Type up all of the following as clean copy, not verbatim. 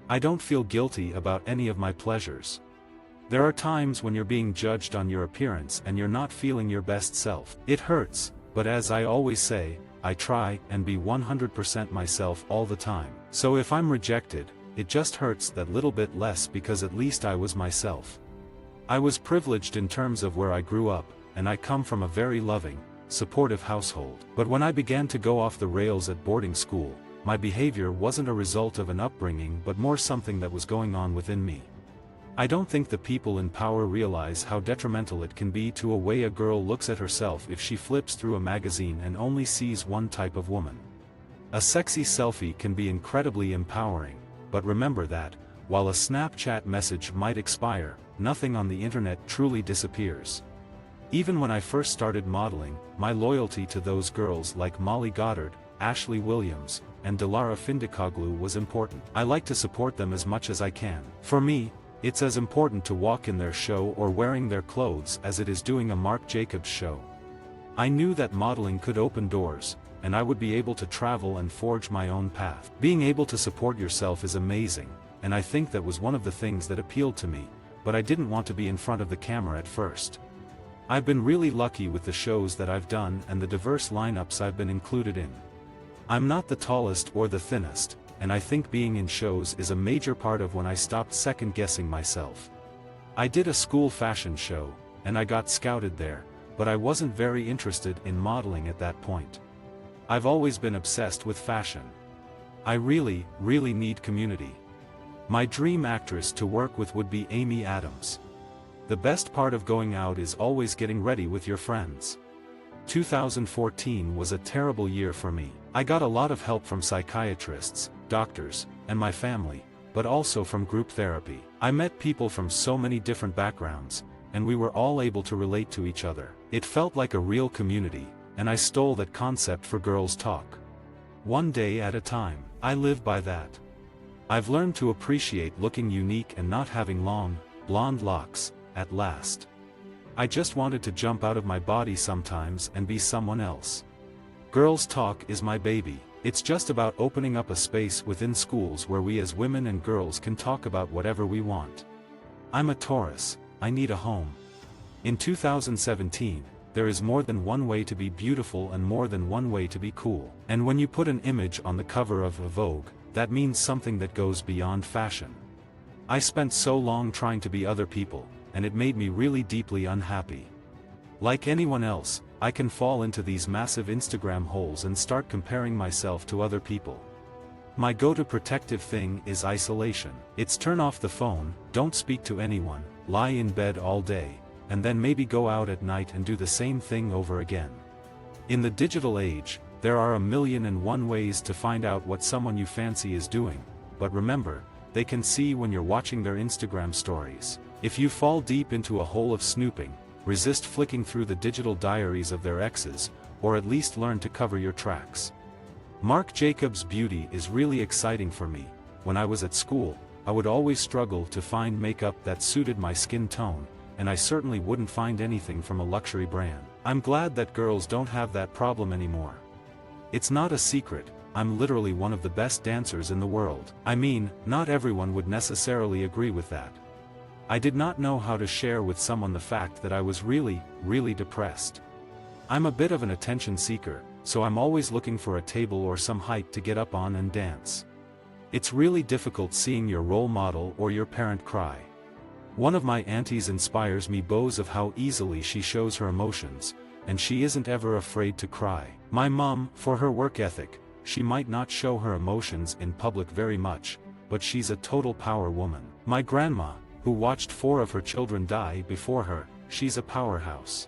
I don't feel guilty about any of my pleasures. There are times when you're being judged on your appearance and you're not feeling your best self. It hurts, but as I always say, I try and be 100% myself all the time. So if I'm rejected, it just hurts that little bit less because at least I was myself. I was privileged in terms of where I grew up, and I come from a very loving, supportive household. But when I began to go off the rails at boarding school, my behavior wasn't a result of an upbringing but more something that was going on within me. I don't think the people in power realize how detrimental it can be to a way a girl looks at herself if she flips through a magazine and only sees one type of woman. A sexy selfie can be incredibly empowering, but remember that, while a Snapchat message might expire, nothing on the internet truly disappears. Even when I first started modeling, my loyalty to those girls like Molly Goddard, Ashley Williams, and Dilara Findikoglu was important. I like to support them as much as I can. For me, it's as important to walk in their show or wearing their clothes as it is doing a Marc Jacobs show. I knew that modeling could open doors, and I would be able to travel and forge my own path. Being able to support yourself is amazing, and I think that was one of the things that appealed to me, but I didn't want to be in front of the camera at first. I've been really lucky with the shows that I've done and the diverse lineups I've been included in. I'm not the tallest or the thinnest, and I think being in shows is a major part of when I stopped second-guessing myself. I did a school fashion show, and I got scouted there, but I wasn't very interested in modeling at that point. I've always been obsessed with fashion. I really need community. My dream actress to work with would be Amy Adams. The best part of going out is always getting ready with your friends. 2014 was a terrible year for me. I got a lot of help from psychiatrists, doctors, and my family, but also from group therapy. I met people from so many different backgrounds, and we were all able to relate to each other. It felt like a real community, and I stole that concept for Girls Talk. One day at a time. I live by that. I've learned to appreciate looking unique and not having long, blonde locks, at last. I just wanted to jump out of my body sometimes and be someone else. Girls Talk is my baby. It's just about opening up a space within schools where we as women and girls can talk about whatever we want. I'm a Taurus, I need a home. In 2017, there is more than one way to be beautiful and more than one way to be cool. And when you put an image on the cover of a Vogue, that means something that goes beyond fashion. I spent so long trying to be other people, and it made me really deeply unhappy. Like anyone else, I can fall into these massive Instagram holes and start comparing myself to other people. My go-to protective thing is isolation. It's turn off the phone, don't speak to anyone, lie in bed all day, and then maybe go out at night and do the same thing over again. In the digital age, there are 1,000,001 ways to find out what someone you fancy is doing, but remember, they can see when you're watching their Instagram stories. If you fall deep into a hole of snooping, resist flicking through the digital diaries of their exes, or at least learn to cover your tracks. Marc Jacobs' beauty is really exciting for me. When I was at school, I would always struggle to find makeup that suited my skin tone, and I certainly wouldn't find anything from a luxury brand. I'm glad that girls don't have that problem anymore. It's not a secret, I'm literally one of the best dancers in the world. I mean, not everyone would necessarily agree with that. I did not know how to share with someone the fact that I was really depressed. I'm a bit of an attention seeker, so I'm always looking for a table or some height to get up on and dance. It's really difficult seeing your role model or your parent cry. One of my aunties inspires me bows of how easily she shows her emotions, and she isn't ever afraid to cry. My mom, for her work ethic, she might not show her emotions in public very much, but she's a total power woman. My grandma, who watched 4 of her children die before her, she's a powerhouse.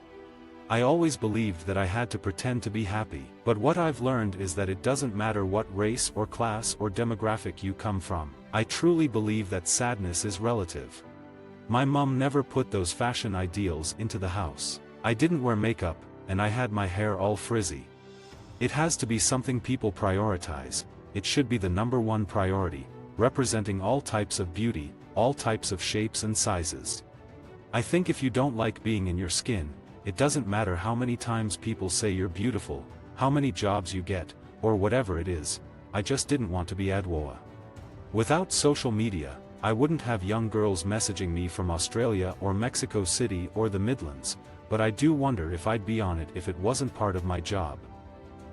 I always believed that I had to pretend to be happy, but what I've learned is that it doesn't matter what race or class or demographic you come from. I truly believe that sadness is relative. My mom never put those fashion ideals into the house. I didn't wear makeup, and I had my hair all frizzy. It has to be something people prioritize. It should be the #1 priority, representing all types of beauty, all types of shapes and sizes. I think if you don't like being in your skin, it doesn't matter how many times people say you're beautiful, how many jobs you get, or whatever it is. I just didn't want to be Adwoa Without social media, I wouldn't have young girls messaging me from Australia or Mexico City or the Midlands, but I do wonder if I'd be on it if it wasn't part of my job.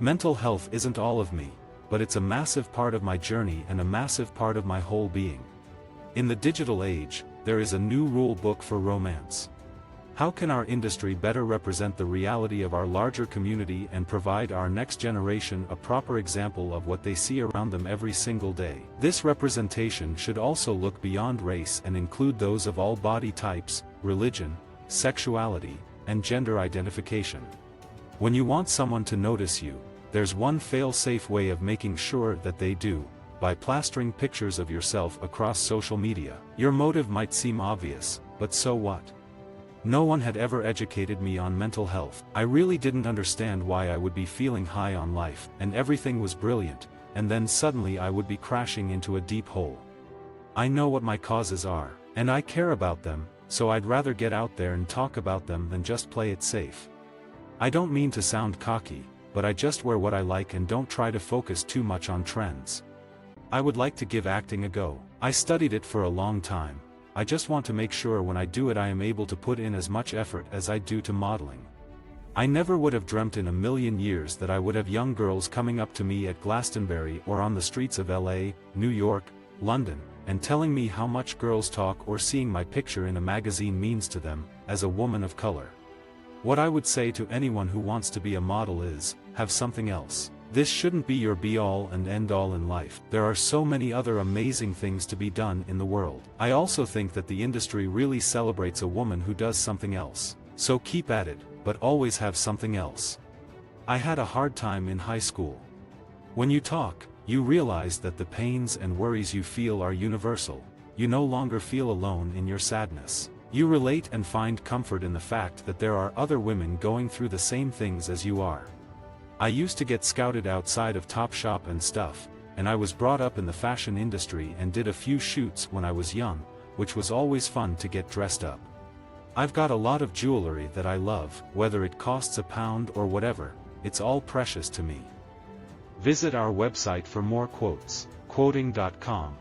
Mental health isn't all of me, but it's a massive part of my journey and a massive part of my whole being. In the digital age, there is a new rule book for romance. How can our industry better represent the reality of our larger community and provide our next generation a proper example of what they see around them every single day? This representation should also look beyond race and include those of all body types, religion, sexuality, and gender identification. When you want someone to notice you, there's one fail-safe way of making sure that they do: by plastering pictures of yourself across social media. Your motive might seem obvious, but so what? No one had ever educated me on mental health. I really didn't understand why I would be feeling high on life, and everything was brilliant, and then suddenly I would be crashing into a deep hole. I know what my causes are, and I care about them, so I'd rather get out there and talk about them than just play it safe. I don't mean to sound cocky, but I just wear what I like and don't try to focus too much on trends. I would like to give acting a go. I studied it for a long time. I just want to make sure when I do it I am able to put in as much effort as I do to modeling. I never would have dreamt in a million years that I would have young girls coming up to me at Glastonbury or on the streets of LA, New York, London, and telling me how much girls talk or seeing my picture in a magazine means to them, as a woman of color. What I would say to anyone who wants to be a model is, have something else. This shouldn't be your be-all and end-all in life. There are so many other amazing things to be done in the world. I also think that the industry really celebrates a woman who does something else. So keep at it, but always have something else. I had a hard time in high school. When you talk, you realize that the pains and worries you feel are universal. You no longer feel alone in your sadness. You relate and find comfort in the fact that there are other women going through the same things as you are. I used to get scouted outside of Topshop and stuff, and I was brought up in the fashion industry and did a few shoots when I was young, which was always fun to get dressed up. I've got a lot of jewelry that I love, whether it costs £1 or whatever, it's all precious to me. Visit our website for more quotes, quoting.com.